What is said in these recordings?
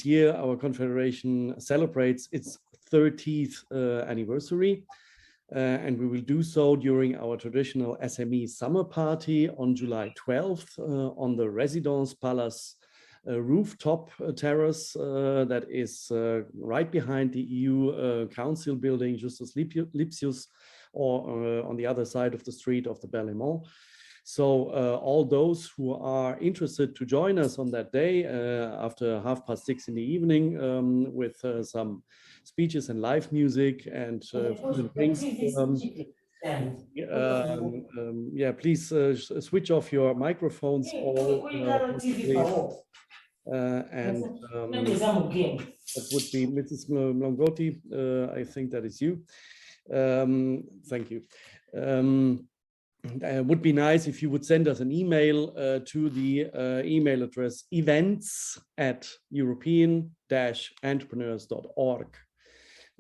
next year, our confederation celebrates its 30th anniversary. And we will do so during our traditional SME summer party on July 12th on the Residence Palace rooftop terrace that is right behind the EU Council building, Justus Lipsius, or on the other side of the street of the Berlaymont. So all those who are interested to join us on that day after 6:30 in the evening with some speeches and live music and food and drinks. Yeah, please switch off your microphones all, and that would be Mrs. Mlongotti. I think that is you. Thank you. Would be nice if you would send us an email to the email address events@european-entrepreneurs.org.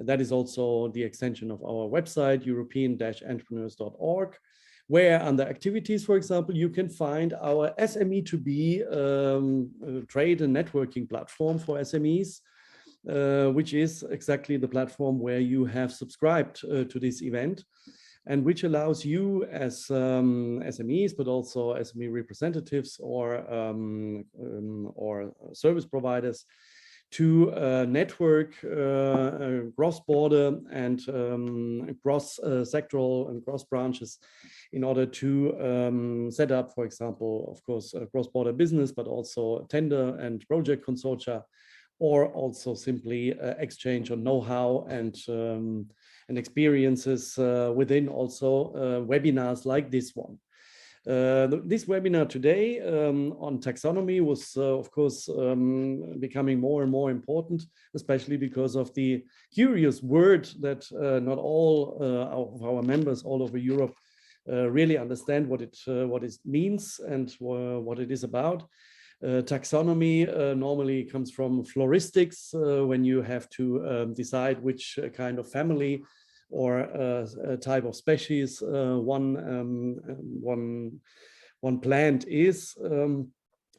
That is also the extension of our website, european-entrepreneurs.org, where under activities, for example, you can find our SME2B trade and networking platform for SMEs, which is exactly the platform where you have subscribed to this event, and which allows you as SMEs, but also SME representatives or service providers to network cross-border and cross-sectoral and cross-branches in order to set up, for example, of course, cross-border business, but also tender and project consortia, or also simply exchange on know-how and experiences within also webinars like this one. This webinar today on taxonomy was, of course, becoming more and more important, especially because of the curious word that not all of our members all over Europe really understand what it means and what it is about. Taxonomy normally comes from floristics, when you have to decide which kind of family or a type of species one plant is.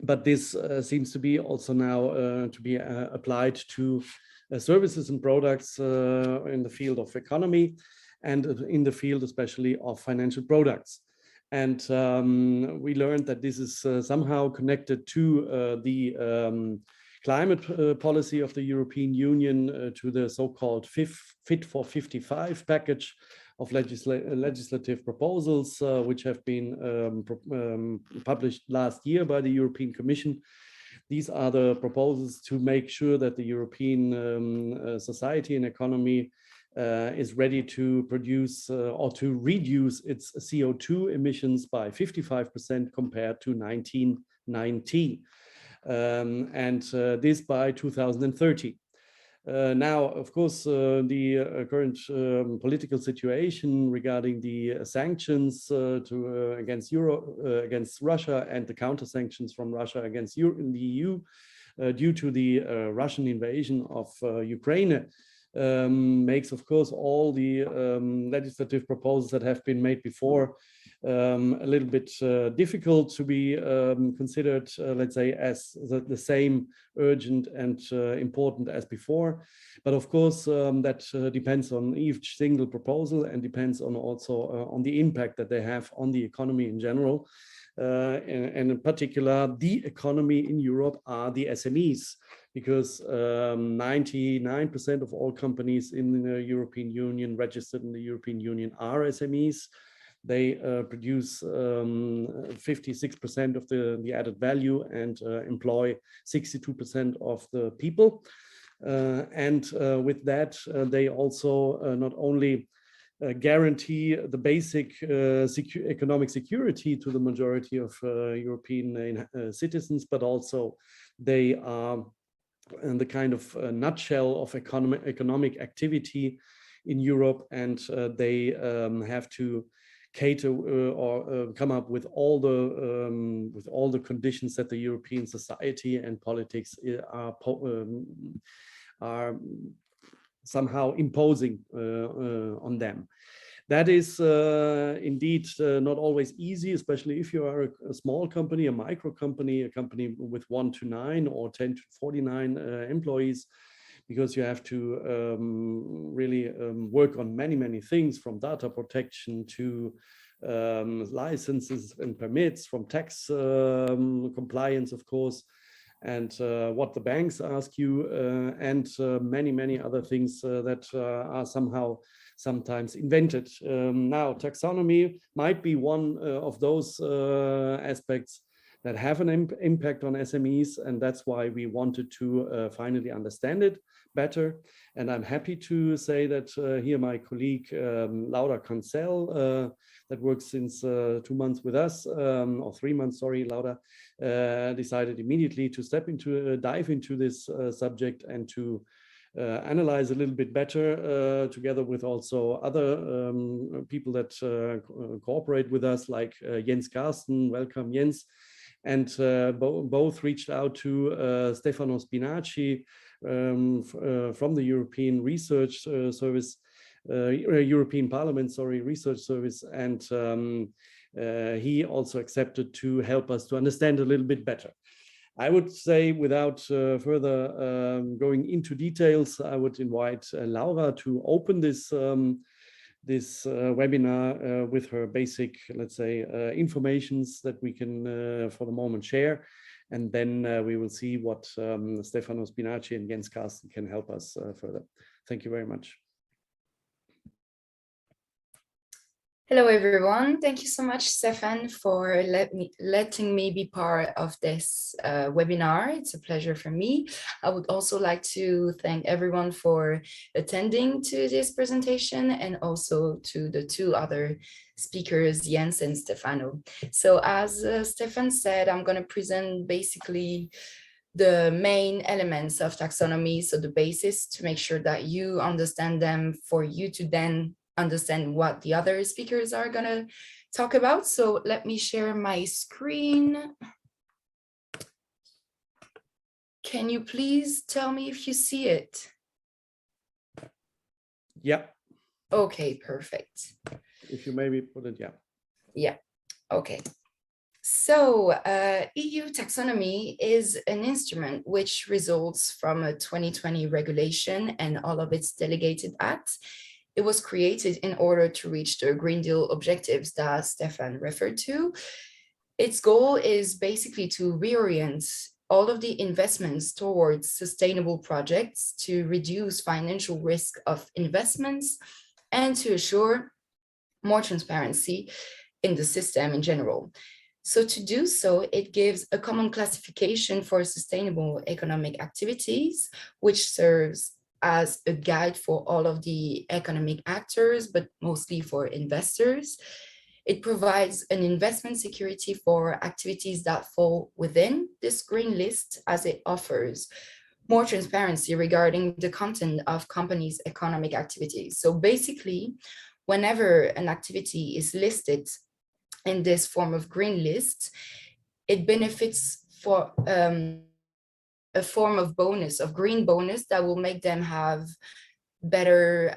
But this seems to be also now to be applied to services and products in the field of economy and in the field especially of financial products. And we learned that this is somehow connected to the climate policy of the European Union, to the so-called Fit for 55 package of legislative proposals, which have been published last year by the European Commission. These are the proposals to make sure that the European society and economy is ready to produce or to reduce its CO2 emissions by 55% compared to 1990, and this by 2030. Now, of course, the current political situation regarding the sanctions against Russia and the counter sanctions from Russia against the EU due to the Russian invasion of Ukraine makes, of course, all the legislative proposals that have been made before a little bit difficult to be considered, let's say, as the same urgent and important as before. But of course, that depends on each single proposal and depends on also on the impact that they have on the economy in general. And in particular, the economy in Europe are the SMEs, because 99% of all companies in the European Union, registered in the European Union, are SMEs. They produce 56% of the added value and employ 62% of the people. And with that, they also not only guarantee the basic economic security to the majority of European citizens, but also they are in the kind of nutshell of economic activity in Europe, and they have to cater or come up with all the conditions that the European society and politics are somehow imposing on them. That is indeed not always easy, especially if you are a small company, a micro company, a company with 1 to 9 or 10 to 49 employees, because you have to really work on many things, from data protection to licenses and permits, from tax compliance, of course, and what the banks ask you, and many other things that are sometimes invented. Now, taxonomy might be one of those aspects that have an impact on SMEs, and that's why we wanted to finally understand it better. And I'm happy to say that here my colleague Laura Cancel, that works since 2 months with us, or 3 months, sorry, Laura, decided immediately to dive into this subject and to analyze a little bit better, together with also other people that cooperate with us, like Jens Karsten. Welcome, Jens. And both reached out to Stefano Spinaci from the European Research Service, European Parliament, sorry, Research Service, and he also accepted to help us to understand a little bit better. I would say, without further going into details, I would invite Laura to open this webinar with her basic, let's say, informations that we can for the moment share. And then we will see what Stefano Spinaci and Jens Karsten can help us further. Thank you very much. Hello, everyone. Thank you so much, Stefan, for letting me be part of this webinar. It's a pleasure for me. I would also like to thank everyone for attending to this presentation, and also to the 2 other speakers, Jens and Stefano. So as Stefan said, I'm going to present basically the main elements of taxonomy, so the basis, to make sure that you understand them, for you to then understand what the other speakers are going to talk about. So let me share my screen. Can you please tell me if you see it? Yeah. Okay, perfect. If you maybe put it, yeah. Yeah, okay. So EU taxonomy is an instrument which results from a 2020 regulation and all of its delegated acts. It was created in order to reach the Green Deal objectives that Stefan referred to. Its goal is basically to reorient all of the investments towards sustainable projects, to reduce financial risk of investments, and to assure more transparency in the system in general. So to do so, it gives a common classification for sustainable economic activities, which serves as a guide for all of the economic actors, but mostly for investors. It provides an investment security for activities that fall within this green list, as it offers more transparency regarding the content of companies' economic activities. So basically, whenever an activity is listed in this form of green list, it benefits for a form of bonus, of green bonus, that will make them have better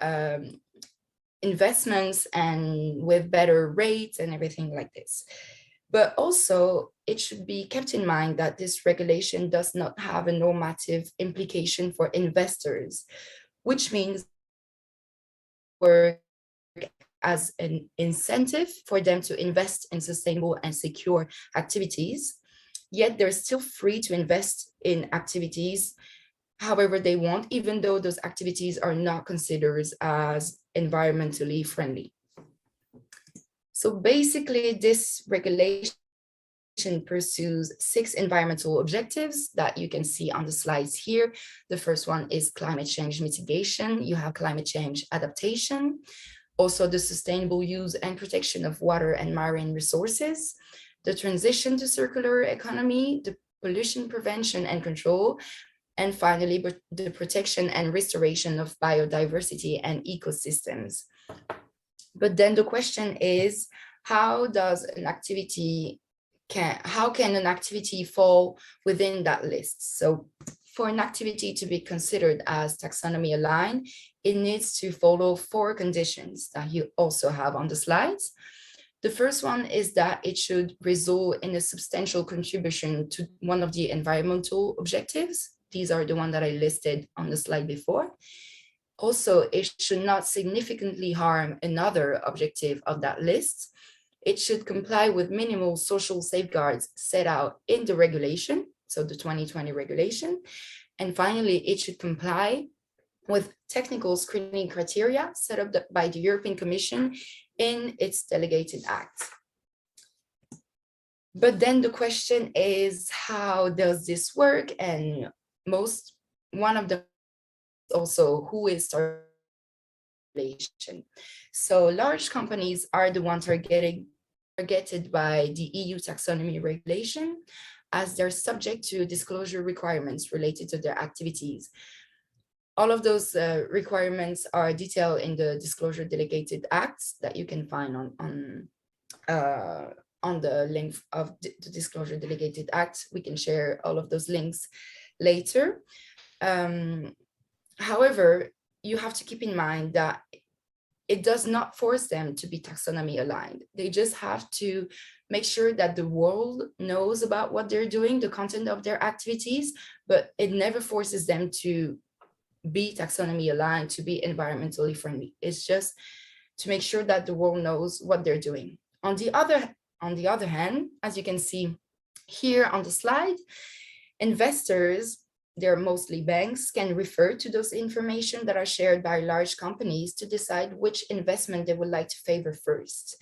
investments and with better rates and everything like this. But also, it should be kept in mind that this regulation does not have a normative implication for investors, which means work as an incentive for them to invest in sustainable and secure activities. Yet they're still free to invest in activities however they want, even though those activities are not considered as environmentally friendly. So basically, this regulation pursues 6 environmental objectives that you can see on the slides here. The first one is climate change mitigation. You have climate change adaptation, also the sustainable use and protection of water and marine resources, the transition to circular economy, the pollution prevention and control, and finally, the protection and restoration of biodiversity and ecosystems. But then the question is, how can an activity fall within that list? So for an activity to be considered as taxonomy aligned, it needs to follow 4 conditions that you also have on the slides. The first one is that it should result in a substantial contribution to one of the environmental objectives. These are the ones that I listed on the slide before. Also, it should not significantly harm another objective of that list. It should comply with minimal social safeguards set out in the regulation, so the 2020 regulation. And finally, it should comply with technical screening criteria set up by the European Commission in its delegated act. But then the question is, how does this work? And one of the also, who is regulation? So large companies are the ones targeted by the EU taxonomy regulation, as they're subject to disclosure requirements related to their activities. All of those requirements are detailed in the disclosure delegated acts that you can find on the link of the disclosure delegated act. We can share all of those links later. However, you have to keep in mind that it does not force them to be taxonomy aligned. They just have to make sure that the world knows about what they're doing, the content of their activities, but it never forces them to be taxonomy aligned, to be environmentally friendly. It's just to make sure that the world knows what they're doing. On the other hand, as you can see here on the slide, investors, they're mostly banks, can refer to those information that are shared by large companies to decide which investment they would like to favor first.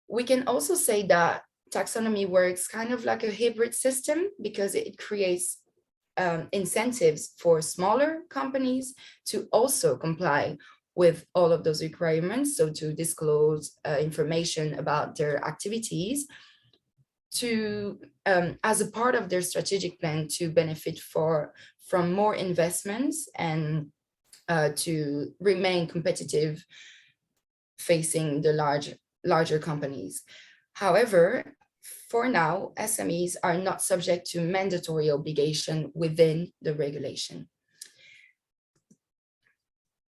We can also say that taxonomy works kind of like a hybrid system, because it creates incentives for smaller companies to also comply with all of those requirements, so to disclose information about their activities, to as a part of their strategic plan to benefit from more investments and to remain competitive facing the larger companies. However, for now, SMEs are not subject to mandatory obligation within the regulation.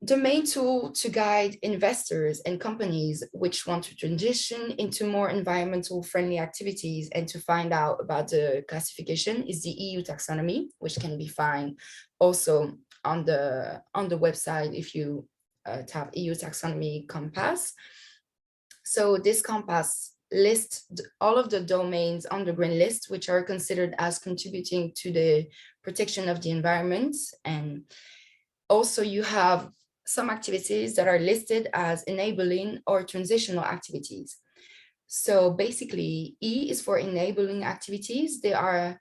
The main tool to guide investors and companies which want to transition into more environmental friendly activities and to find out about the classification is the EU taxonomy, which can be found also on the website if you tap EU taxonomy compass. So this compass lists all of the domains on the green list which are considered as contributing to the protection of the environment. And also you have some activities that are listed as enabling or transitional activities. So basically, E is for enabling activities. They are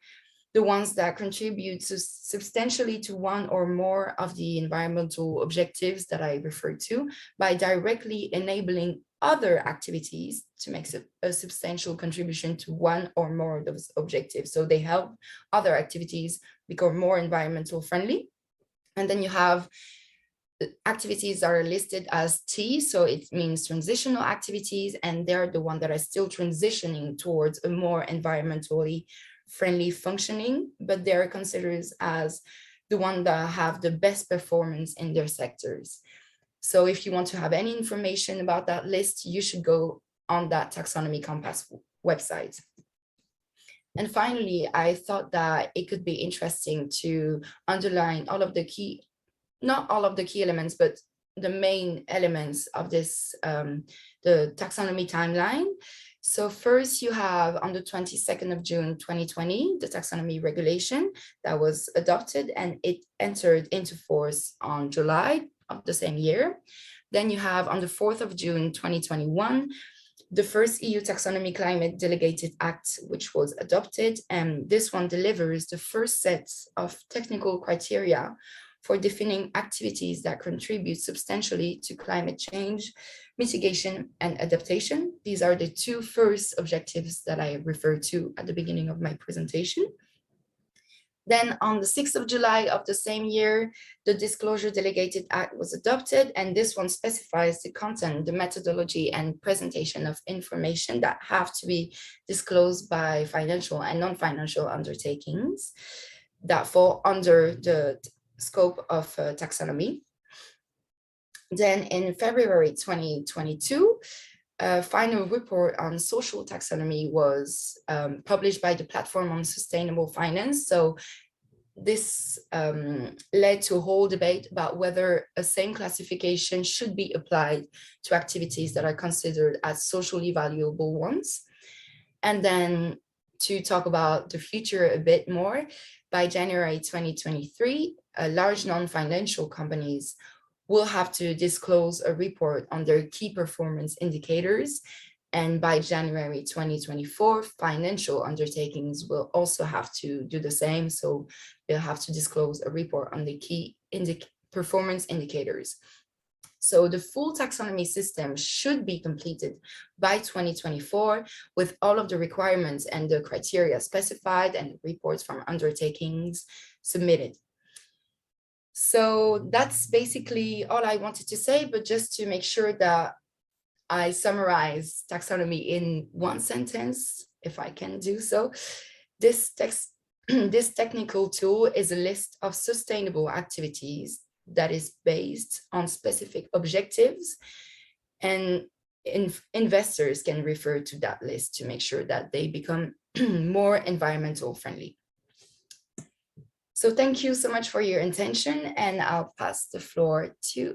the ones that contribute substantially to one or more of the environmental objectives that I referred to by directly enabling other activities to make a substantial contribution to one or more of those objectives. So they help other activities become more environmental friendly. And then you have activities that are listed as T, so it means transitional activities, and they're the ones that are still transitioning towards a more environmentally friendly functioning, but they're considered as the ones that have the best performance in their sectors. So if you want to have any information about that list, you should go on that Taxonomy Compass website. And finally, I thought that it could be interesting to underline all of the key, not all of the key elements, but the main elements of this, the taxonomy timeline. So first you have on the 22nd of June, 2020, the taxonomy regulation that was adopted and it entered into force on July of the same year. Then you have on the 4th of June, 2021, the first EU taxonomy climate delegated act, which was adopted. And this one delivers the first set of technical criteria for defining activities that contribute substantially to climate change, mitigation, and adaptation. These are the two first objectives that I referred to at the beginning of my presentation. Then on the 6th of July of the same year, the Disclosure Delegated Act was adopted, and this one specifies the content, the methodology, and presentation of information that have to be disclosed by financial and non-financial undertakings. that fall under the scope of taxonomy. Then in February 2022, a final report on social taxonomy was published by the Platform on Sustainable Finance. So this led to a whole debate about whether a same classification should be applied to activities that are considered as socially valuable ones. And then to talk about the future a bit more, by January 2023, large non-financial companies will have to disclose a report on their key performance indicators. And by January 2024, financial undertakings will also have to do the same. So they'll have to disclose a report on the key performance indicators. So the full taxonomy system should be completed by 2024 with all of the requirements and the criteria specified and reports from undertakings submitted. So that's basically all I wanted to say, but just to make sure that I summarize taxonomy in one sentence, if I can do so. This technical tool is a list of sustainable activities that is based on specific objectives, and investors can refer to that list to make sure that they become more environmental friendly. So thank you so much for your attention, and I'll pass the floor to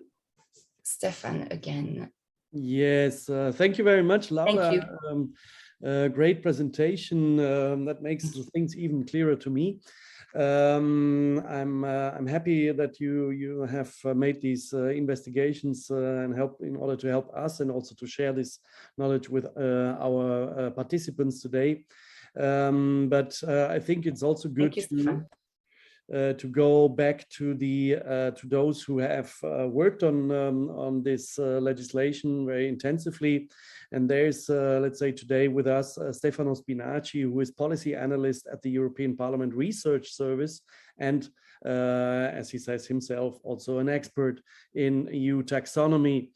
Stefan again. Yes, thank you very much, Laura. Thank you. Great presentation. That makes things even clearer to me. I'm happy that you have made these investigations and in order to help us and also to share this knowledge with our participants today. But I think it's also good to go back to those who have worked on this legislation very intensively. And there's, let's say today with us, Stefano Spinaci, who is policy analyst at the European Parliament Research Service, and as he says himself, also an expert in EU taxonomy.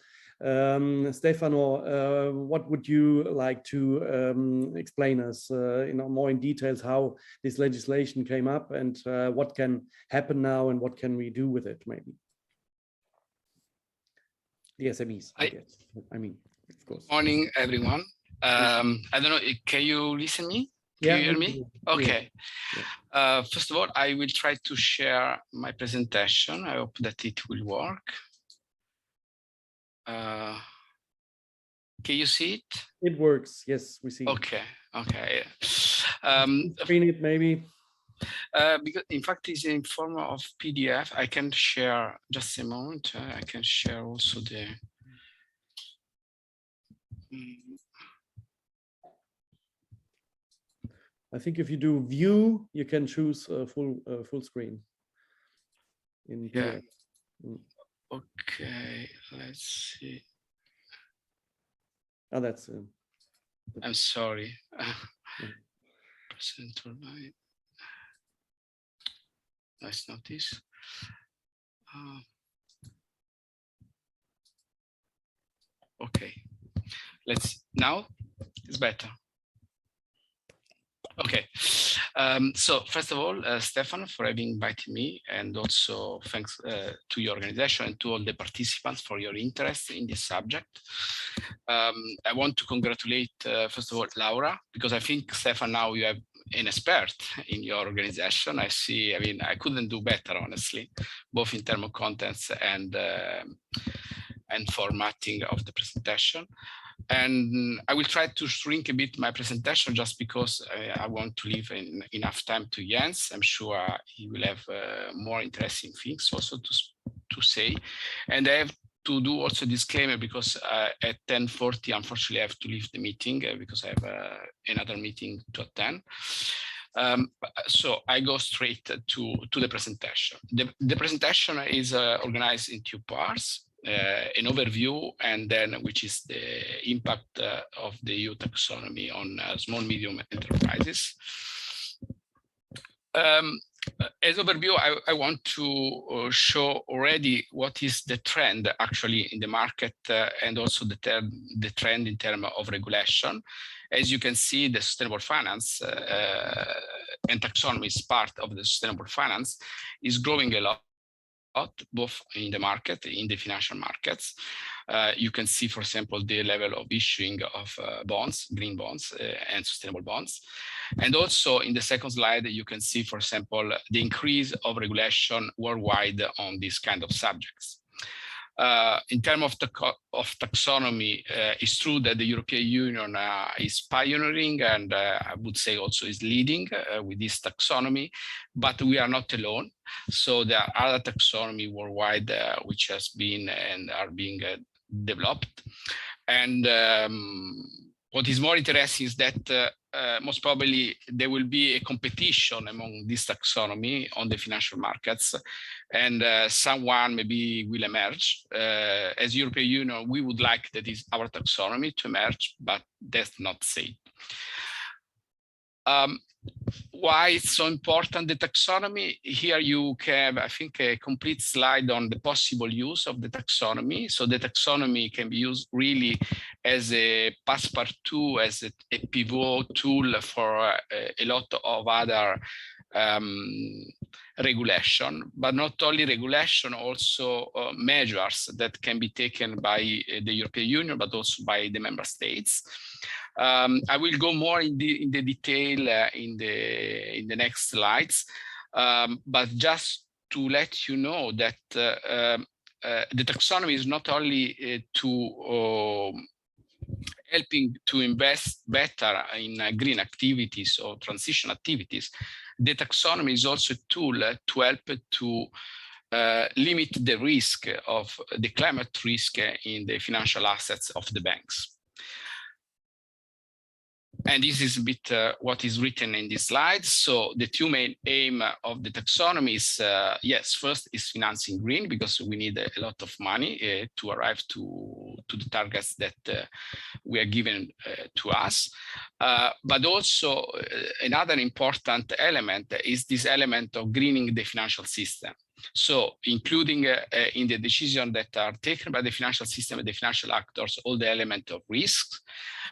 Stefano, what would you like to explain us more in details how this legislation came up and what can happen now and what can we do with it, maybe? The SMEs, I mean, of course. Morning, everyone. I don't know, can you listen me? Can you hear me? Okay. Yeah. First of all, I will try to share my presentation. I hope that it will work. Can you see it? It works. Yes, we see. Okay. Okay. Screen it maybe. Because in fact, it's in form of PDF. I can share just a moment. I can share also the. I think if you do view, you can choose full screen. In PDF. Yeah. Okay, let's see. Oh, that's. I'm sorry. Presenter line. Let's not this. Okay. Let's now. It's better. Okay, so first of all, Stefano, for having invited me, and also thanks to your organization and to all the participants for your interest in this subject. I want to congratulate, first of all, Laura, because I think, Stefan, now you have an expert in your organization. I see, I mean, I couldn't do better, honestly, both in terms of contents and formatting of the presentation. And I will try to shrink a bit my presentation just because I want to leave enough time to Jens. I'm sure he will have more interesting things also to say. And I have to do also a disclaimer because at 10:40, unfortunately, I have to leave the meeting because I have another meeting to attend. So I go straight to the presentation. The presentation is organized in two parts. An overview, and then which is the impact of the EU taxonomy on small medium enterprises. As overview, I want to show already what is the trend actually in the market and also the trend in terms of regulation. As you can see, the sustainable finance and taxonomy is part of the sustainable finance, is growing a lot, both in the market, in the financial markets. You can see, for example, the level of issuing of bonds, green bonds and sustainable bonds. And also in the second slide, you can see, for example, the increase of regulation worldwide on these kind of subjects. In terms of taxonomy, it's true that the European Union is pioneering and I would say also is leading with this taxonomy, but we are not alone. So there are other taxonomy worldwide which has been and are being developed. And what is more interesting is that most probably there will be a competition among this taxonomy on the financial markets, and someone maybe will emerge. As European Union, we would like that is our taxonomy to emerge, but that's not safe. Why it's so important, the taxonomy? Here you have, I think, a complete slide on the possible use of the taxonomy. So the taxonomy can be used really as a passepartout, as a pivot tool for a lot of other regulation, but not only regulation, also measures that can be taken by the European Union, but also by the member states. I will go more in the detail in the next slides, but just to let you know that the taxonomy is not only helping to invest better in green activities or transition activities. The taxonomy is also a tool to help to limit the risk of the climate risk in the financial assets of the banks. And this is a bit what is written in this slide. So the two main aim of the taxonomy is, yes, first is financing green, because we need a lot of money to arrive to the targets that we are given to us. But also another important element is this element of greening the financial system. So including in the decision that are taken by the financial system and the financial actors, all the elements of risks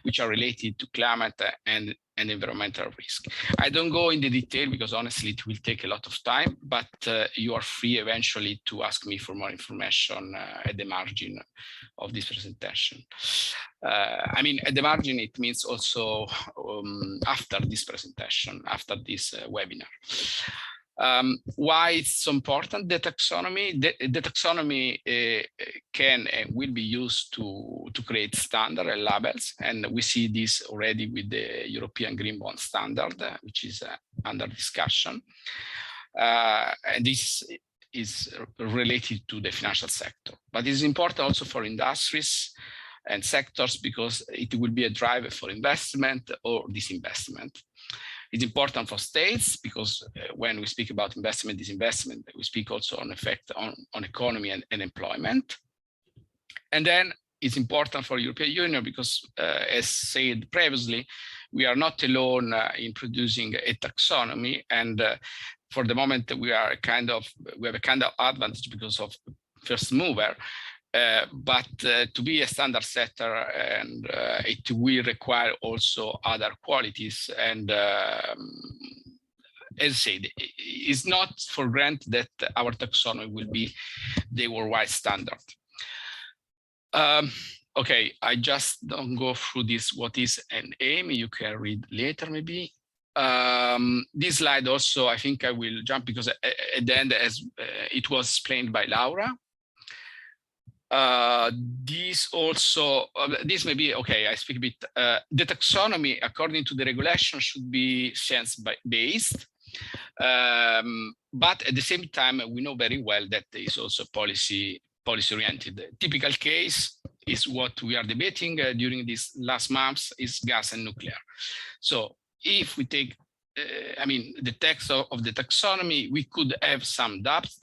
which are related to climate and environmental risk. I don't go into detail because honestly it will take a lot of time, but you are free eventually to ask me for more information at the margin of this presentation. I mean, at the margin, it means also after this presentation, after this webinar. Why it's so important, the taxonomy? The taxonomy can and will be used to create standard and labels, and we see this already with the European Green Bond Standard, which is under discussion. And this is related to the financial sector, but it's important also for industries and sectors because it will be a driver for investment or disinvestment. It's important for states because when we speak about investment, disinvestment, we speak also on effect on economy and employment. And then it's important for European Union because, as said previously, we are not alone in producing a taxonomy, and for the moment we have a kind of advantage because of first mover. But to be a standard setter, and it will require also other qualities. And as I said, it's not for granted that our taxonomy will be the worldwide standard. Okay, I just don't go through this. What is an aim? You can read later, maybe. This slide also, I think I will jump because at the end, as it was explained by Laura. This also, this may be, okay, I speak a bit. The taxonomy, according to the regulation, should be science-based. But at the same time, we know very well that there is also policy-oriented. Typical case is what we are debating during these last months is gas and nuclear. So if we take, I mean, the text of the taxonomy, we could have some doubts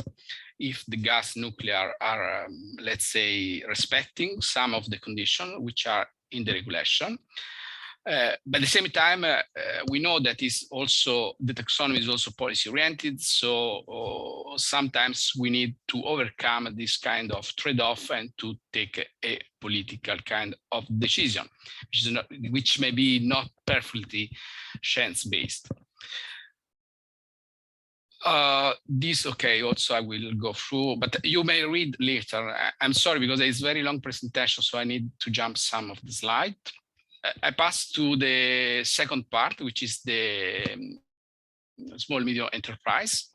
if the gas nuclear are, let's say, respecting some of the conditions which are in the regulation. But at the same time, we know that is also the taxonomy is also policy oriented. So sometimes we need to overcome this kind of trade-off and to take a political kind of decision, which may be not perfectly chance-based. This, okay, also I will go through, but you may read later. I'm sorry, because it's a very long presentation, so I need to jump some of the slides. I pass to the second part, which is the small medium enterprise.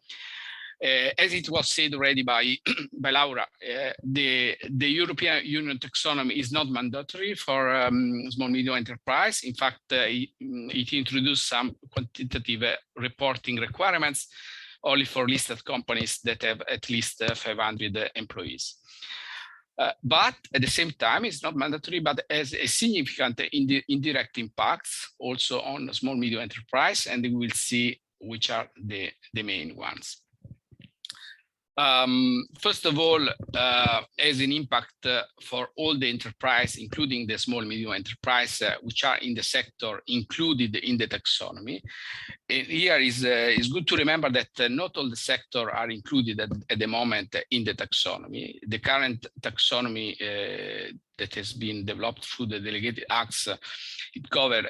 As it was said already by Laura, the European Union taxonomy is not mandatory for small medium enterprise. In fact, it introduced some quantitative reporting requirements only for listed companies that have at least 500 employees. But at the same time, it's not mandatory, but has a significant indirect impacts also on small medium enterprise, and we will see which are the main ones. First of all, as an impact for all the enterprise, including the small medium enterprise, which are in the sector included in the taxonomy. And here is good to remember that not all the sector are included at the moment in the taxonomy. The current taxonomy that has been developed through the delegated acts, it covers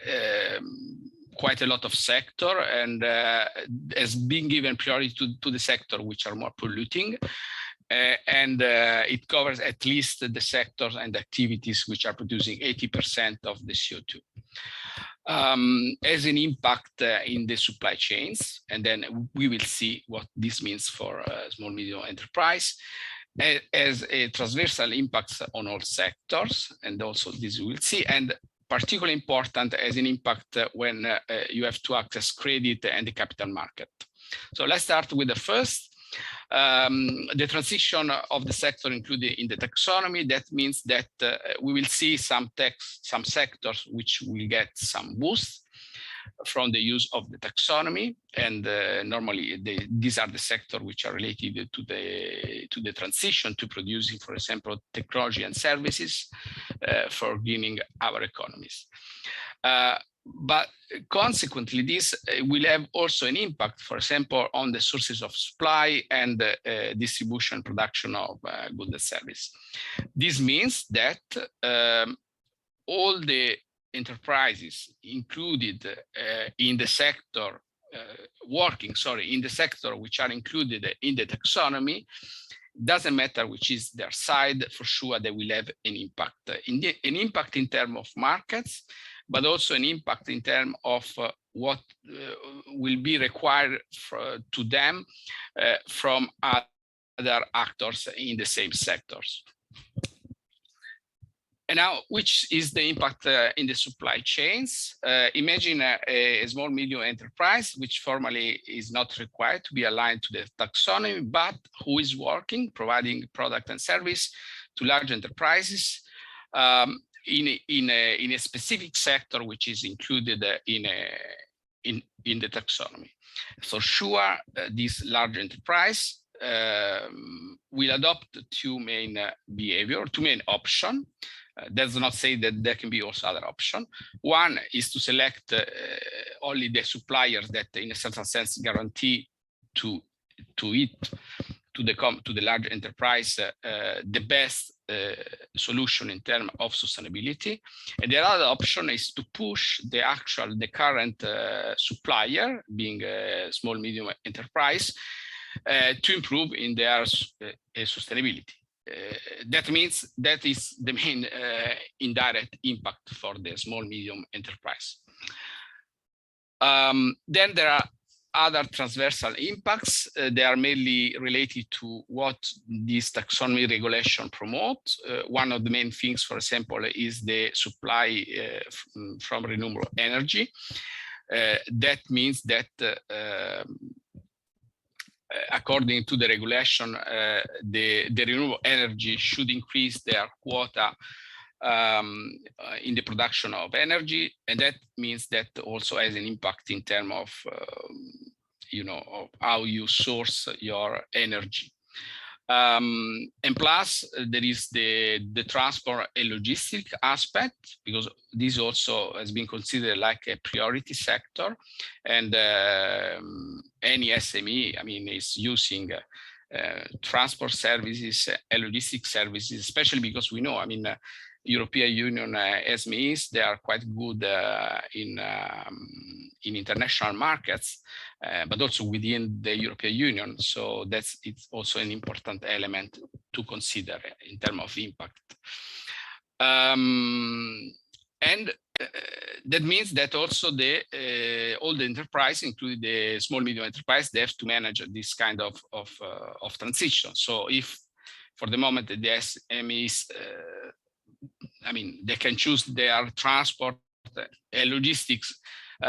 quite a lot of sector and has been given priority to the sector which are more polluting. And it covers at least the sectors and activities which are producing 80% of the CO2. As an impact in the supply chains, and then we will see what this means for small medium enterprise, as a transversal impacts on all sectors, and also this we will see, and particularly important as an impact when you have to access credit and the capital market. So let's start with the first. The transition of the sector included in the taxonomy. That means that we will see some sectors which will get some boost from the use of the taxonomy, and normally these are the sectors which are related to the transition to producing, for example, technology and services for greening our economies. But consequently, this will have also an impact, for example, on the sources of supply and distribution, production of goods and service. This means that all the enterprises included in the sector, in the sector which are included in the taxonomy, doesn't matter which is their side, for sure they will have an impact. An impact in terms of markets, but also an impact in terms of what will be required to them from other actors in the same sectors. And now, which is the impact in the supply chains? Imagine a small medium enterprise, which formally is not required to be aligned to the taxonomy, but who is working, providing product and service to large enterprises in a specific sector, which is included in the taxonomy. For sure, this large enterprise will adopt two main options. That does not say that there can be also other options. One is to select only the suppliers that, in a certain sense, guarantee to the large enterprise the best solution in terms of sustainability. And the other option is to push the current supplier, being a small medium enterprise, to improve in their sustainability. That means that is the main indirect impact for the small medium enterprise. Then there are other transversal impacts. They are mainly related to what this taxonomy regulation promotes. One of the main things, for example, is the supply from renewable energy. That means that according to the regulation, the renewable energy should increase their quota in the production of energy, and that means that also has an impact in terms of of how you source your energy. And plus, there is the transport and logistic aspect, because this also has been considered like a priority sector, and any SME, is using transport services and logistic services, especially because we know, European Union SMEs, they are quite good in international markets, but also within the European Union. So it's also an important element to consider in terms of impact. That means that also all the enterprise, including the small medium enterprise, they have to manage this kind of transition. So if for the moment the SMEs, I mean, they can choose their transport and logistics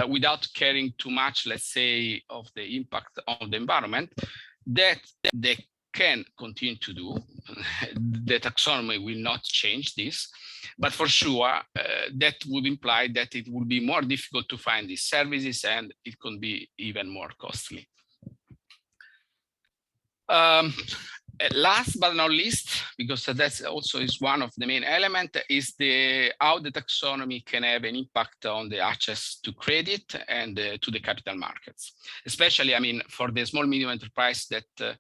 without caring too much, let's say, of the impact on the environment, that they can continue to do. The taxonomy will not change this, but for sure that would imply that it would be more difficult to find these services, and it could be even more costly. Last but not least, because that's also is one of the main elements, is how the taxonomy can have an impact on the access to credit and to the capital markets. Especially, I mean, for the small medium enterprise that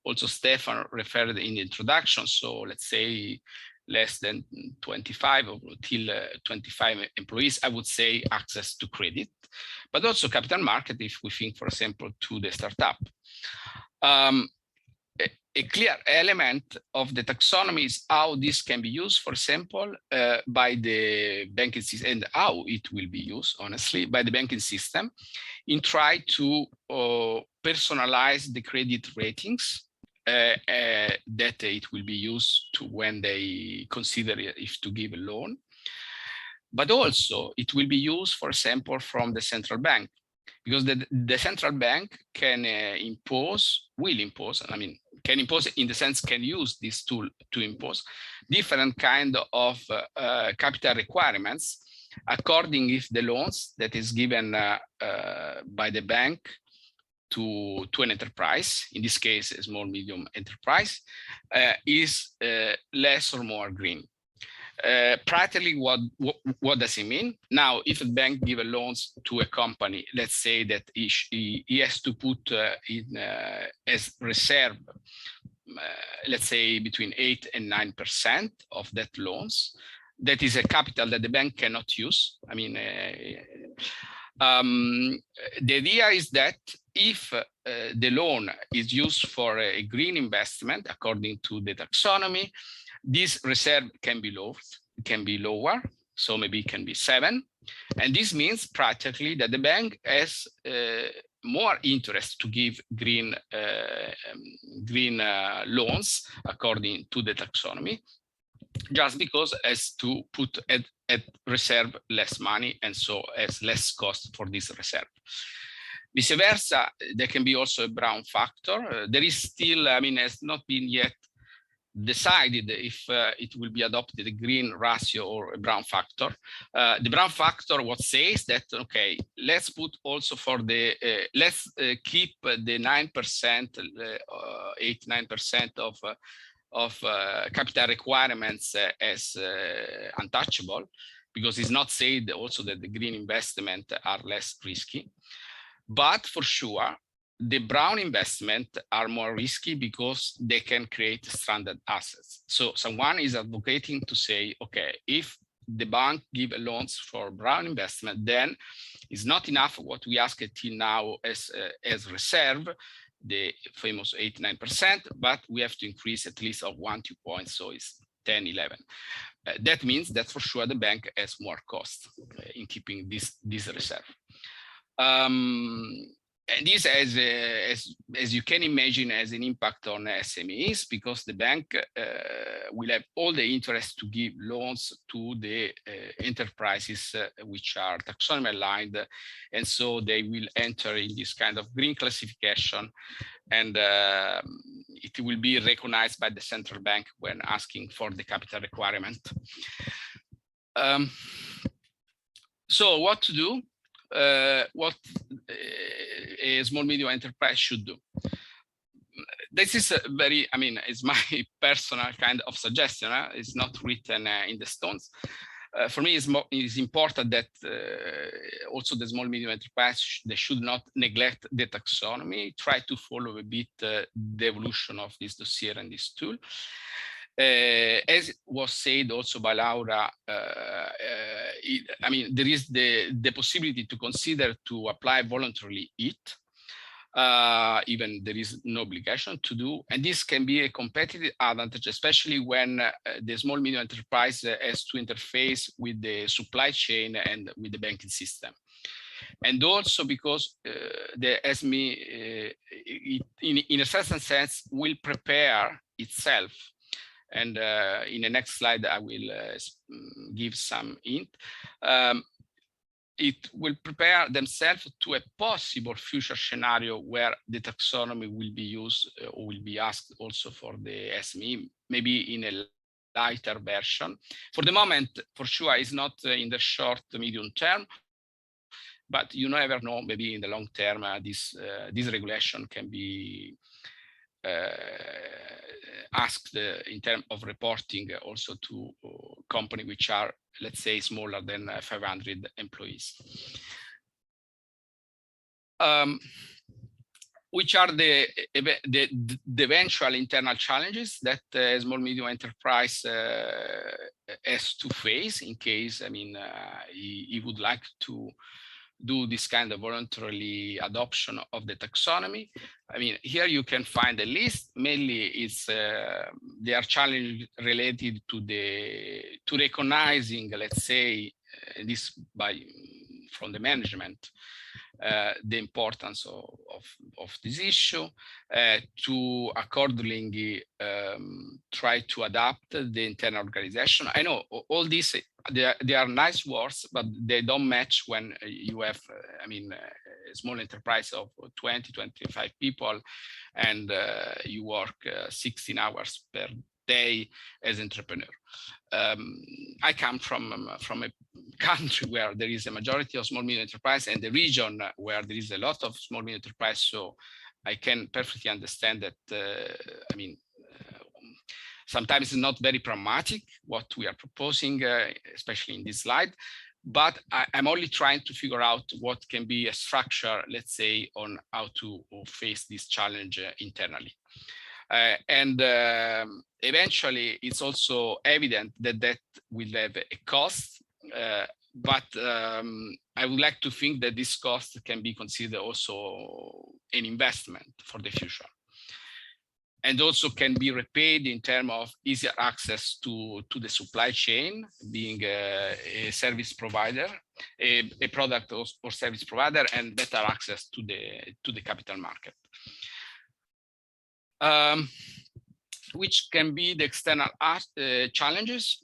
also Stefano referred in the introduction. So let's say less than 25 or till 25 employees, I would say access to credit, but also capital market if we think, for example, to the startup. A clear element of the taxonomy is how this can be used, for example, by the banking system, and how it will be used, honestly, by the banking system in try to personalize the credit ratings that it will be used to when they consider if to give a loan. But also it will be used, for example, from the central bank, because the central bank can will impose, I mean, can impose in the sense can use this tool to impose different kind of capital requirements according if the loans that is given by the bank to an enterprise, in this case a small medium enterprise, is less or more green. Practically, what does it mean? Now, if a bank gives loans to a company, let's say that he has to put in as reserve, let's say between 8 and 9% of that loans. That is a capital that the bank cannot use. I mean, the idea is that if the loan is used for a green investment, according to the taxonomy, this reserve can be lower, so maybe it can be 7. And this means practically that the bank has more interest to give green loans according to the taxonomy, just because it has to put at reserve less money, and so has less cost for this reserve. Vice versa, there can be also a Brown factor. There is still, I mean, has not been yet decided if it will be adopted a green ratio or a Brown factor. The Brown factor what says that, okay, let's put also for the, let's keep the 9%, 8-9% of capital requirements as untouchable, because it's not said also that the green investment are less risky. But for sure, the Brown investment are more risky because they can create stranded assets. So someone is advocating to say, okay, if the bank give loans for Brown investment, then it's not enough what we ask till now as reserve, the famous 8-9%, but we have to increase at least of 1-2 points, so it's 10-11. That means that for sure the bank has more cost in keeping this reserve. And this, as you can imagine, has an impact on SMEs, because the bank will have all the interest to give loans to the enterprises which are taxonomy aligned, and so they will enter in this kind of green classification, and it will be recognized by the central bank when asking for the capital requirement. So what to do? What a small medium enterprise should do. This is a very, I mean, it's my personal kind of suggestion. It's not written in the stones. For me, it's important that also the small medium enterprise, they should not neglect the taxonomy, try to follow a bit the evolution of this dossier and this tool. As was said also by Laura, I mean, there is the possibility to consider to apply voluntarily it, even there is no obligation to do, and this can be a competitive advantage, especially when the small medium enterprise has to interface with the supply chain and with the banking system. And also because the SME, in a certain sense, will prepare itself. And in the next slide, I will give some hint. It will prepare themselves to a possible future scenario where the taxonomy will be used or will be asked also for the SME, maybe in a lighter version. For the moment, for sure, it's not in the short, medium term, but you never know, maybe in the long term, this regulation can be asked in terms of reporting also to companies which are, let's say, smaller than 500 employees. Which are the eventual internal challenges that small medium enterprise has to face in case, I mean, he would like to do this kind of voluntary adoption of the taxonomy. I mean, here you can find a list. Mainly, it's they are challenges related to recognizing, let's say, this from the management, the importance of this issue, to accordingly try to adapt the internal organization. I know all these, they are nice words, but they don't match when you have, I mean, a small enterprise of 20, 25 people, and you work 16 hours per day as entrepreneur. I come from a country where there is a majority of small medium enterprise, and the region where there is a lot of small medium enterprise. So I can perfectly understand that. I mean, sometimes it's not very pragmatic what we are proposing, especially in this slide. But I'm only trying to figure out what can be a structure, let's say, on how to face this challenge internally. And eventually, it's also evident that that will have a cost, but I would like to think that this cost can be considered also an investment for the future, and also can be repaid in terms of easier access to the supply chain, being a service provider, a product or service provider, and better access to the capital market. Which can be the external challenges.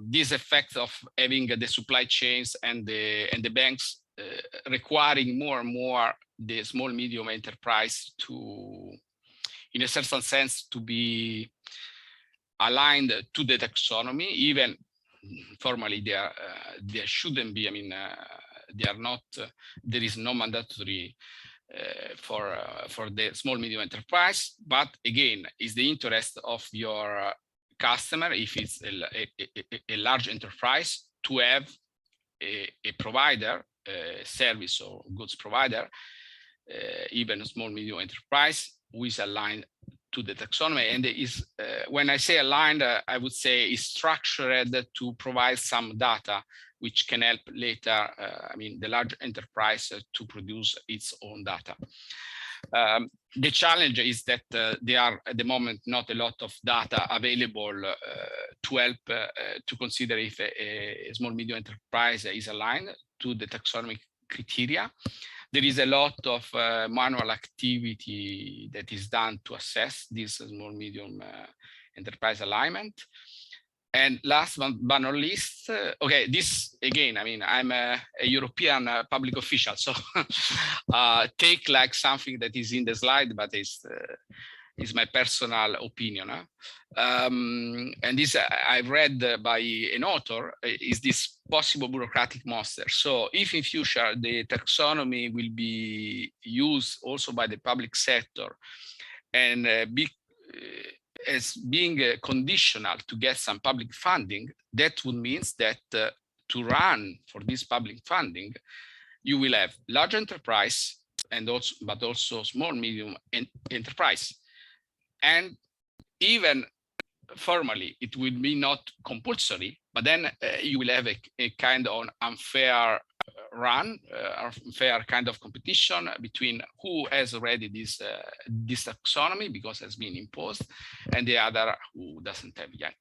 These effects of having the supply chains and the banks requiring more and more the small medium enterprise to, in a certain sense, to be aligned to the taxonomy. Even formally, there shouldn't be. I mean, they are not. There is no mandatory for the small medium enterprise, but again, it's the interest of your customer, if it's a large enterprise, to have a provider, a service or goods provider, even a small medium enterprise, who is aligned to the taxonomy. And is when I say aligned, I would say is structured to provide some data which can help later, I mean, the large enterprise to produce its own data. The challenge is that there are at the moment not a lot of data available to help to consider if a small medium enterprise is aligned to the taxonomy criteria. There is a lot of manual activity that is done to assess this small medium enterprise alignment. And last but not least, okay, this again, I mean, I'm a European public official, so take like something that is in the slide, but is my personal opinion. And this I've read by an author, is this possible bureaucratic monster. So if in future the taxonomy will be used also by the public sector and as being conditional to get some public funding, that would mean that to run for this public funding, you will have large enterprise and also, but also small medium enterprise. And even formally it will be not compulsory, but then you will have a kind of unfair run, unfair kind of competition between who has already this taxonomy because it has been imposed, and the other who doesn't have yet.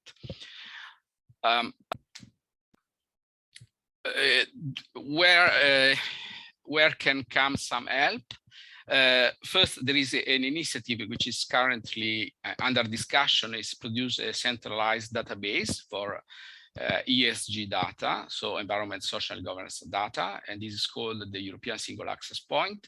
Where can come some help? First, there is an initiative which is currently under discussion, is produce a centralized database for ESG data, so environment, social, and governance data, and this is called the European Single Access Point.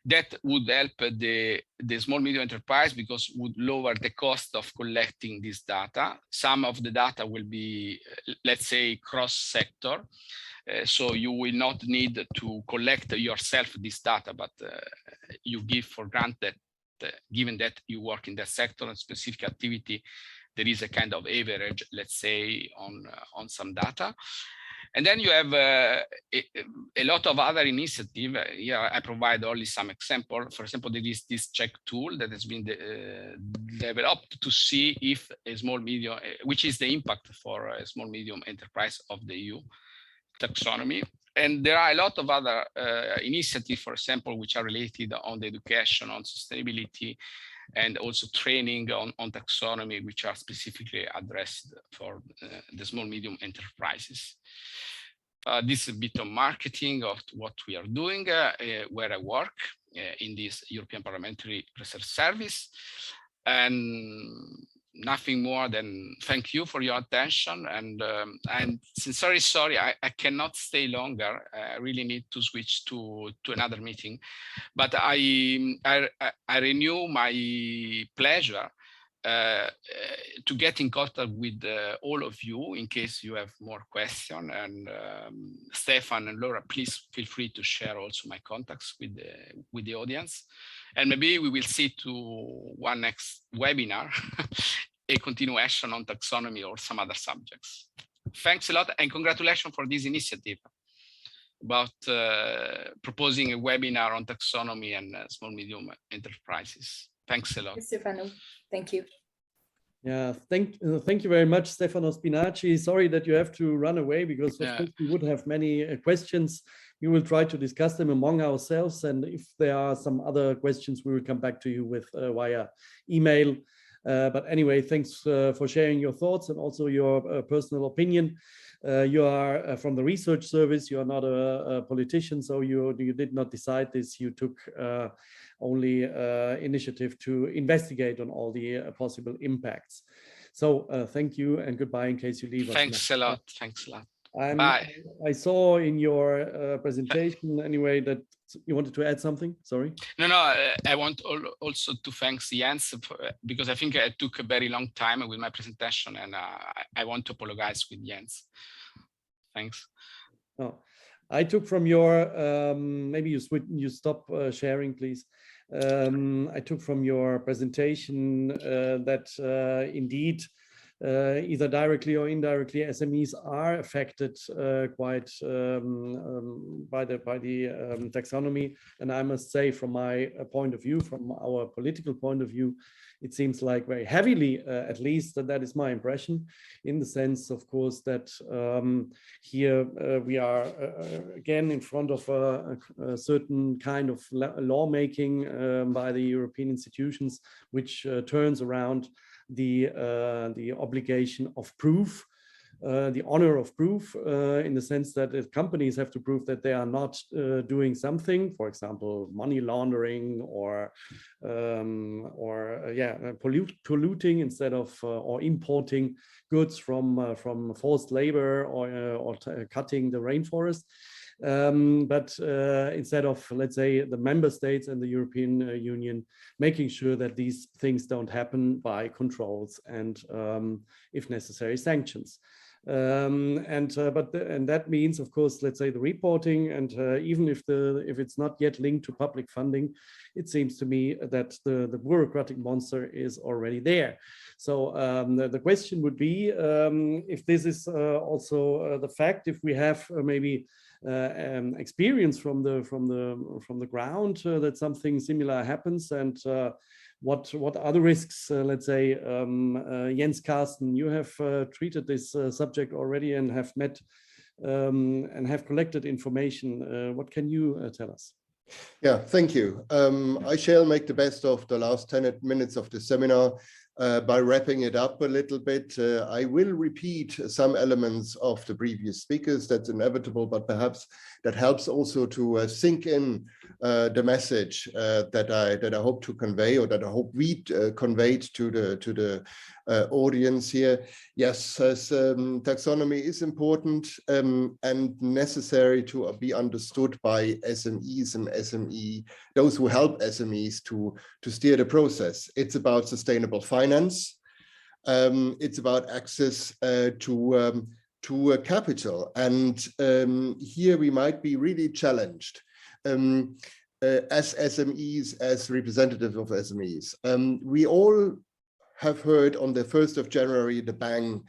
That would help the small medium enterprise because would lower the cost of collecting this data. Some of the data will be, let's say, cross-sector. So you will not need to collect yourself this data, but you give for granted that given that you work in that sector and specific activity, there is a kind of average, let's say, on some data. And then you have a lot of other initiatives. Here I provide only some example. For example, there is this check tool that has been developed to see if a small medium, which is the impact for a small medium enterprise of the EU taxonomy. And there are a lot of other initiatives, for example, which are related on the education, on sustainability, and also training on taxonomy, which are specifically addressed for the small medium enterprises. This is a bit of marketing of what we are doing, where I work in this European Parliamentary Research Service. And nothing more than thank you for your attention. And I'm sincerely sorry, I cannot stay longer. I really need to switch to another meeting. But I renew my pleasure to get in contact with all of you in case you have more questions. And Stefan and Laura, please feel free to share also my contacts with the audience. And maybe we will see to one next webinar, a continuation on taxonomy or some other subjects. Thanks a lot, and congratulations for this initiative about proposing a webinar on taxonomy and small medium enterprises. Thanks a lot. Stefano, thank you. Yeah, thank you very much, Stefano Spinaci. Sorry that you have to run away because of course we would have many questions. We will try to discuss them among ourselves, and if there are some other questions, we will come back to you with via email. But anyway, thanks for sharing your thoughts and also your personal opinion. You are from the research service. You are not a politician, so you did not decide this. You took only initiative to investigate on all the possible impacts. So thank you and goodbye in case you leave us. Thanks a lot. Thanks a lot. Bye. I saw in your presentation anyway that you wanted to add something. Sorry. No, I want also to thank Jens because I think I took a very long time with my presentation, and I want to apologize with Jens. Thanks. Oh, I took from your maybe you stop sharing, please. I took from your presentation that indeed. Either directly or indirectly, SMEs are affected quite by the taxonomy. And I must say, from my point of view, from our political point of view, it seems like very heavily, at least that is my impression, in the sense, of course, that here we are again in front of a certain kind of lawmaking by the European institutions, which turns around the obligation of proof, the honor of proof, in the sense that if companies have to prove that they are not doing something, for example, money laundering or polluting instead of or importing goods from forced labor or cutting the rainforest. But instead of, let's say, the member states and the European Union making sure that these things don't happen by controls and, if necessary, sanctions. And that means, of course, let's say the reporting, and even if it's not yet linked to public funding, it seems to me that the bureaucratic monster is already there. So the question would be if this is also the fact, if we have maybe experience from the ground that something similar happens, and what are the risks? Let's say, Jens, Karsten, you have treated this subject already and have met and have collected information. What can you tell us? Yeah, thank you. I shall make the best of the last 10 minutes of the seminar by wrapping it up a little bit. I will repeat some elements of the previous speakers. That's inevitable, but perhaps that helps also to sink in the message that I hope to convey, or that I hope we conveyed to the audience here. Yes, taxonomy is important and necessary to be understood by SMEs and those who help SMEs to steer the process. It's about sustainable finance. It's about access to capital, and here we might be really challenged as SMEs, as representative of SMEs. We all have heard on the 1st of January the bang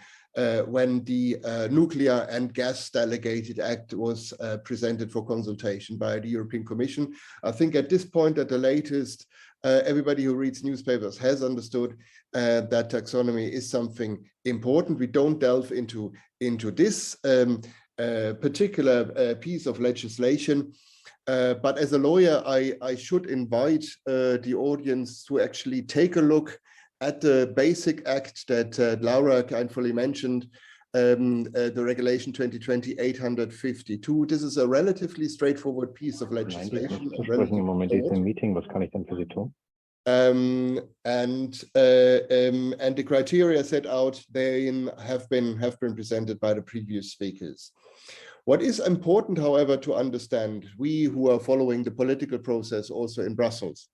when the Nuclear and Gas Delegated Act was presented for consultation by the European Commission. I think at this point, at the latest, everybody who reads newspapers has understood that taxonomy is something important. We don't delve into this particular piece of legislation. But as a lawyer, I should invite the audience to actually take a look at the basic act that Laura kindly mentioned, the regulation 2020-852. This is a relatively straightforward piece of legislation. Meeting, was kann ich denn für Sie tun? And the criteria set out therein have been presented by the previous speakers. What is important, however, to understand, we who are following the political process also in Brussels,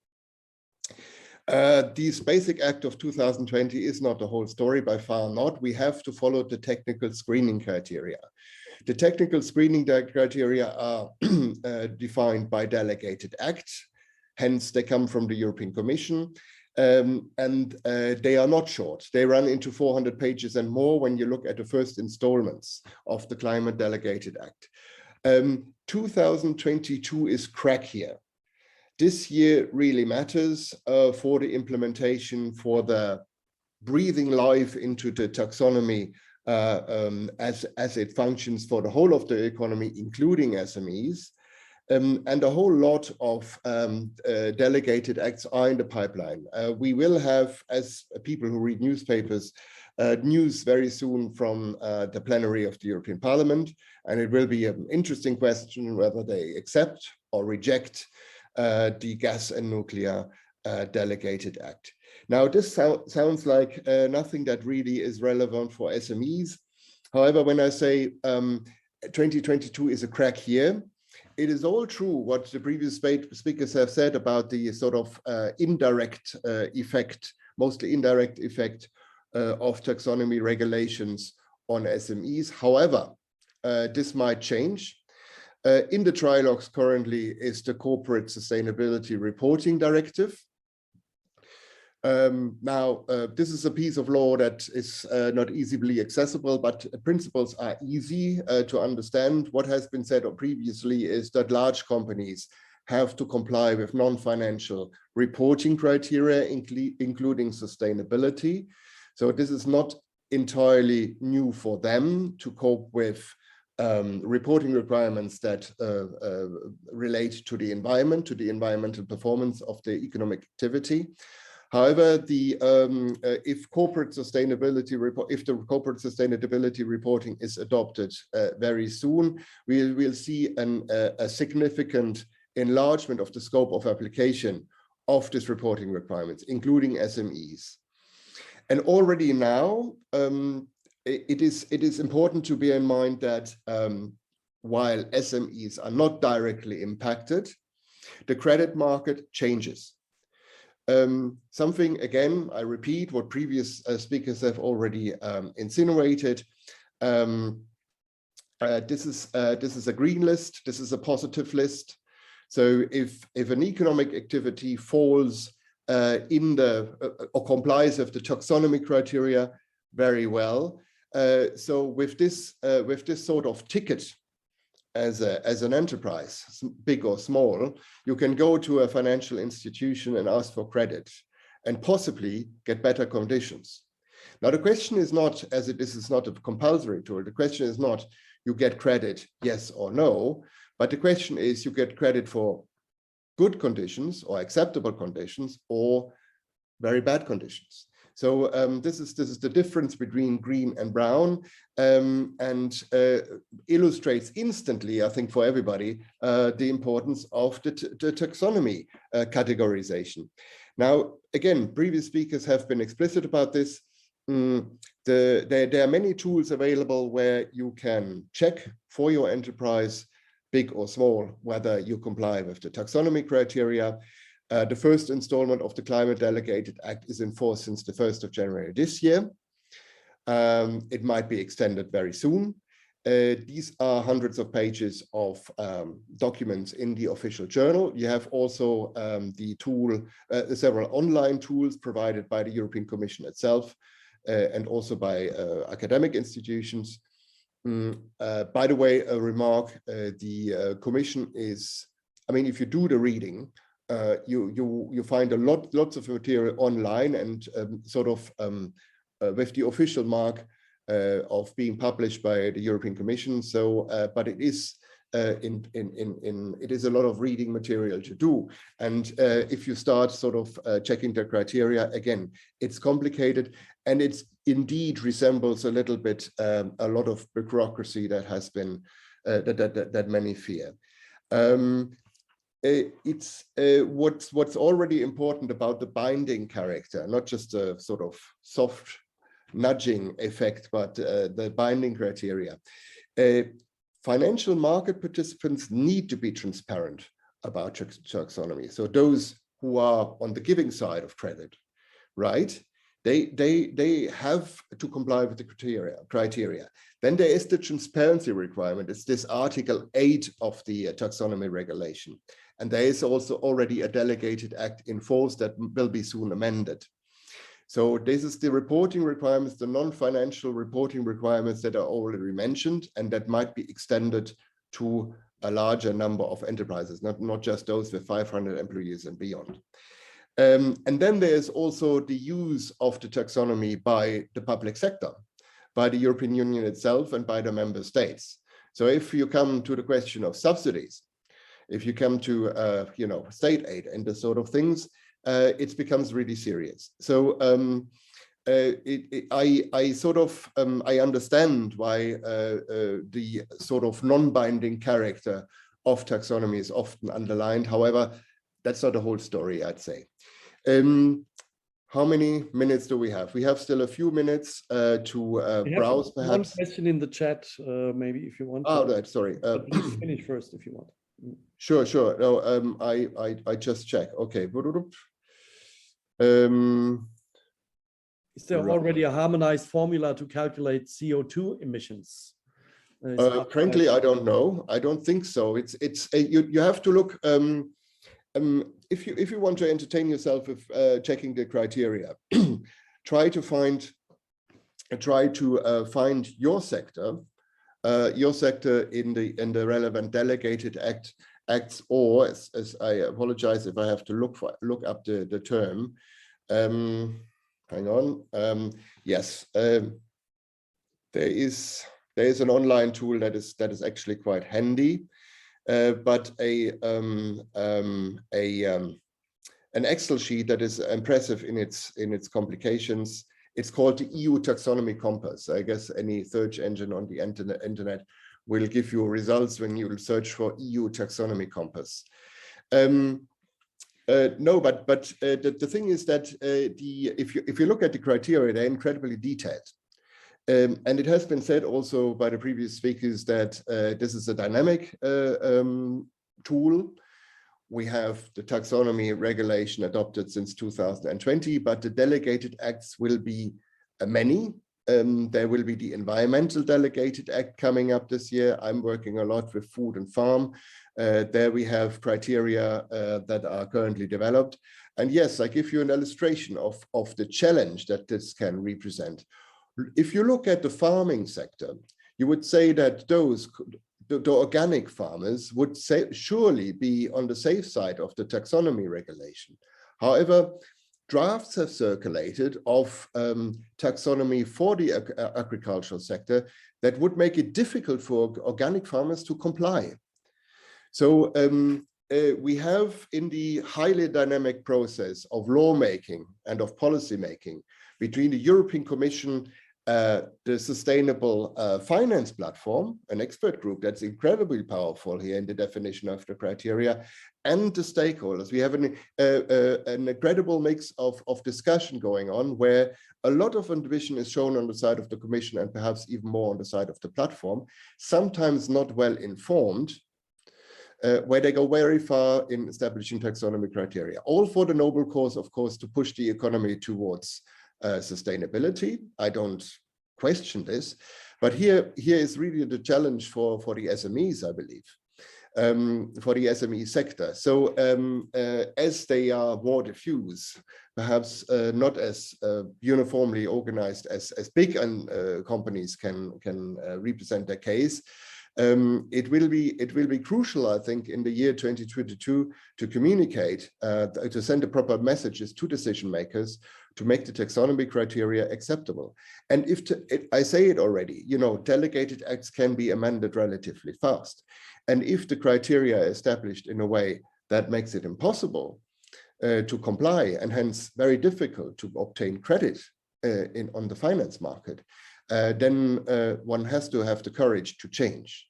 this Basic Act of 2020 is not the whole story, by far not. We have to follow the technical screening criteria. The technical screening criteria are defined by delegated acts, hence they come from the European Commission, and they are not short. They run into 400 pages and more when you look at the first installments of the Climate Delegated Act. 2022 is crack here. This year really matters for the implementation, for the breathing life into the taxonomy as it functions for the whole of the economy, including SMEs. And a whole lot of delegated acts are in the pipeline. We will have, as people who read newspapers, news very soon from the plenary of the European Parliament, and it will be an interesting question whether they accept or reject the Gas and Nuclear Delegated Act. Now, this sounds like nothing that really is relevant for SMEs. However, when I say 2022 is a crack year, it is all true what the previous speakers have said about the sort of indirect effect, mostly indirect effect of taxonomy regulations on SMEs. However, this might change. In the trilogues currently is the Corporate Sustainability Reporting Directive. Now, this is a piece of law that is not easily accessible, but principles are easy to understand. What has been said previously is that large companies have to comply with non-financial reporting criteria, including sustainability. So this is not entirely new for them to cope with reporting requirements that relate to the environment, to the environmental performance of the economic activity. However, if the corporate sustainability reporting is adopted very soon, we will see a significant enlargement of the scope of application of this reporting requirements, including SMEs. And already now, it is important to bear in mind that while SMEs are not directly impacted, the credit market changes. Something, again, I repeat what previous speakers have already insinuated. This is a green list. This is a positive list. So if an economic activity falls in or complies with the taxonomy criteria very well, so with this sort of ticket as an enterprise, big or small, you can go to a financial institution and ask for credit. and possibly get better conditions. Now, the question is not, as this is not a compulsory tool, the question is not you get credit, yes or no, but the question is you get credit for good conditions or acceptable conditions or very bad conditions. So this is the difference between green and brown, and illustrates instantly, I think, for everybody, the importance of the taxonomy categorization. Now, again, previous speakers have been explicit about this. There are many tools available where you can check for your enterprise, big or small, whether you comply with the taxonomy criteria. The first installment of the Climate Delegated Act is in force since the 1st of January this year. It might be extended very soon. These are hundreds of pages of documents in the official journal. You have also the tool, several online tools provided by the European Commission itself, and also by academic institutions. By the way, a remark, the Commission is, I mean, if you do the reading, you find lots of material online and with the official mark of being published by the European Commission. So, but it is it is a lot of reading material to do. And if you start checking the criteria, again, it's complicated, and it's indeed resembles a little bit a lot of bureaucracy that has been that many fear. It's what's already important about the binding character, not just a sort of soft nudging effect, but the binding criteria. Financial market participants need to be transparent about taxonomy. So those who are on the giving side of credit, right? They have to comply with the criteria. Then there is the transparency requirement. It's this Article 8 of the taxonomy regulation. And there is also already a delegated act in force that will be soon amended. So this is the reporting requirements, the non-financial reporting requirements that are already mentioned, and that might be extended to a larger number of enterprises, not just those with 500 employees and beyond. And then there's also the use of the taxonomy by the public sector, by the European Union itself and by the member states. So if you come to the question of subsidies, if you come to state aid and the sort of things, it becomes really serious. So I understand why the sort of non-binding character of taxonomy is often underlined. However, that's not the whole story, I'd say. How many minutes do we have? We have still a few minutes to browse, perhaps. One question in the chat, maybe, if you want. Oh, right, sorry. Please finish first if you want. Sure. No, I just check. Okay. Is there already a harmonized formula to calculate CO2 emissions? Frankly, I don't know. I don't think so. You have to look. If you want to entertain yourself with checking the criteria, try to find your sector in the relevant delegated acts, or as I apologize if I have to look up the term. Hang on. Yes, there is an online tool that is actually quite handy. But an Excel sheet that is impressive in its complications. It's called the EU Taxonomy Compass. I guess any search engine on the internet will give you results when you search for EU Taxonomy Compass. No, but the thing is that if you look at the criteria, they're incredibly detailed. And it has been said also by the previous speakers that this is a dynamic tool. We have the taxonomy regulation adopted since 2020, but the delegated acts will be many. There will be the environmental delegated act coming up this year. I'm working a lot with food and farm. There we have criteria that are currently developed. And yes, I give you an illustration of the challenge that this can represent. If you look at the farming sector, you would say that the organic farmers would surely be on the safe side of the taxonomy regulation. However, drafts have circulated of taxonomy for the agricultural sector that would make it difficult for organic farmers to comply. So we have in the highly dynamic process of lawmaking and of policy making between the European Commission, the Sustainable Finance Platform, an expert group that's incredibly powerful here in the definition of the criteria, and the stakeholders. We have an incredible mix of discussion going on where a lot of ambition is shown on the side of the Commission and perhaps even more on the side of the platform, sometimes not well informed, where they go very far in establishing taxonomy criteria, all for the noble cause, of course, to push the economy towards sustainability. I don't question this, but here is really the challenge for the SMEs, I believe, for the SME sector. So as they are more diffuse, perhaps not as uniformly organized as big companies can represent their case, it will be crucial, I think, in the year 2022 to communicate, to send the proper messages to decision makers to make the taxonomy criteria acceptable. And I say it already, you know, delegated acts can be amended relatively fast. And if the criteria are established in a way that makes it impossible to comply and hence very difficult to obtain credit on the finance market, then one has to have the courage to change.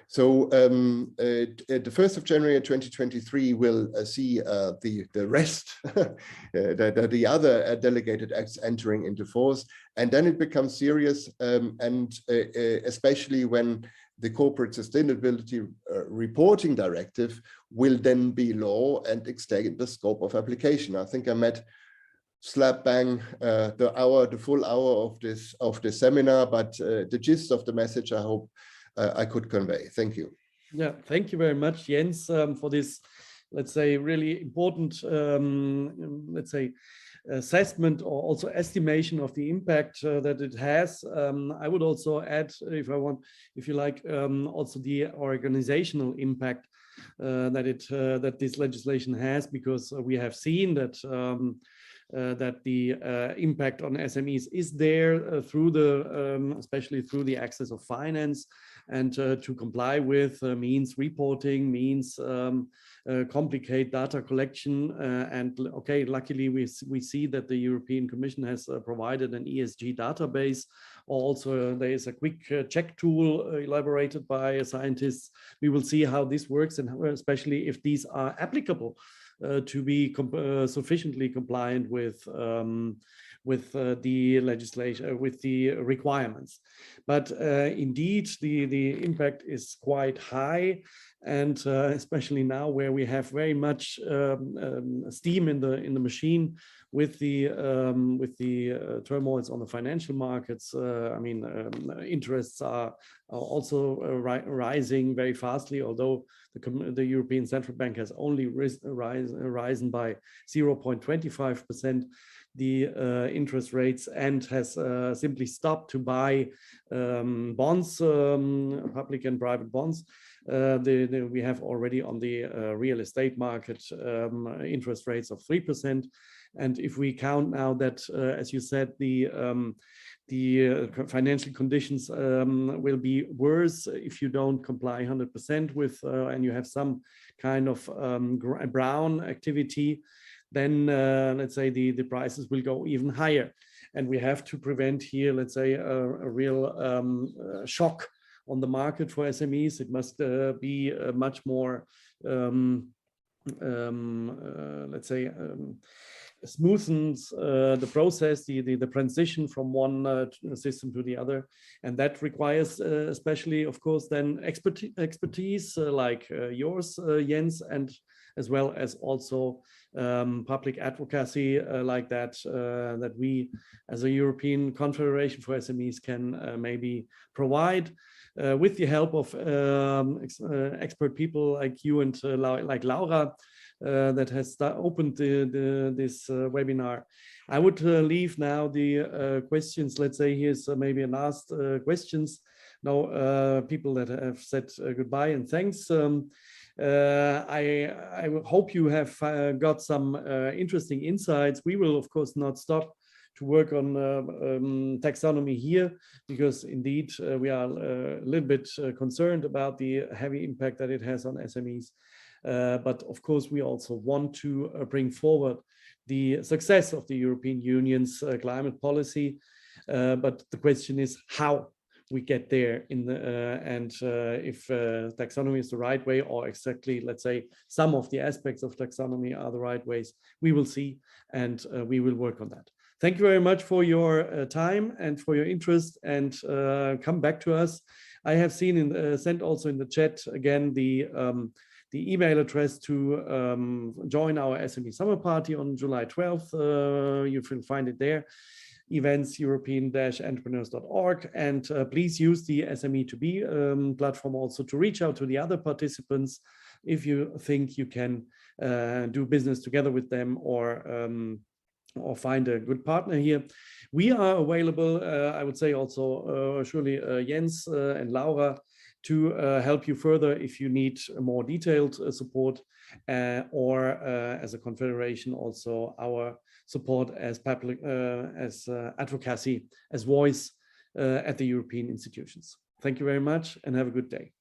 So the 1st of January 2023 will see the rest, the other delegated acts entering into force, and then it becomes serious, and especially when the Corporate Sustainability Reporting Directive will then be law and extend the scope of application. I think I met slap bang the full hour of this seminar, but the gist of the message I hope I could convey. Thank you. Yeah, thank you very much, Jens, for this, let's say, really important, let's say, assessment or also estimation of the impact that it has. I would also add, if you like, also the organizational impact that this legislation has, because we have seen that that the impact on SMEs is there through the, especially through the access of finance, and to comply with means reporting, means complicate data collection, and okay, luckily we see that the European Commission has provided an ESG database. Also, there is a quick check tool elaborated by scientists. We will see how this works, and especially if these are applicable to be sufficiently compliant with the legislation, with the requirements. But indeed, the impact is quite high, and especially now where we have very much steam in the machine with the turmoils on the financial markets. I mean, interests are also rising very fastly, although the European Central Bank has only risen by 0.25%. The interest rates, and has simply stopped to buy bonds, public and private bonds. We have already on the real estate market interest rates of 3%. And if we count now that, as you said, the financial conditions will be worse if you don't comply 100% with, and you have some kind of brown activity, then let's say the prices will go even higher. And we have to prevent here, let's say, a real shock on the market for SMEs. It must be much more, let's say, smoothens the process, the transition from one system to the other. And that requires especially, of course, then expertise like yours, Jens, and as well as also public advocacy like that, that we as a European Confederation for SMEs can maybe provide with the help of expert people like you and like Laura, that has opened this webinar. I would leave now the questions. Let's say here's maybe a last questions. Now, people that have said goodbye and thanks. I hope you have got some interesting insights. We will, of course, not stop to work on taxonomy here, because indeed we are a little bit concerned about the heavy impact that it has on SMEs. But of course, we also want to bring forward the success of the European Union's climate policy. But the question is how we get there in the, if taxonomy is the right way, or exactly, let's say, some of the aspects of taxonomy are the right ways. We will see, and we will work on that. Thank you very much for your time and for your interest, and come back to us. I have seen sent also in the chat again the email address to join our SME Summer Party on July 12th. You will find it there, events european-entrepreneurs.org, and please use the SME2B platform also to reach out to the other participants if you think you can do business together with them, or find a good partner here. We are available, I would say also surely Jens and Laura, to help you further if you need more detailed support, or as a confederation also our support as public, as advocacy, as voice at the European institutions. Thank you very much and have a good day.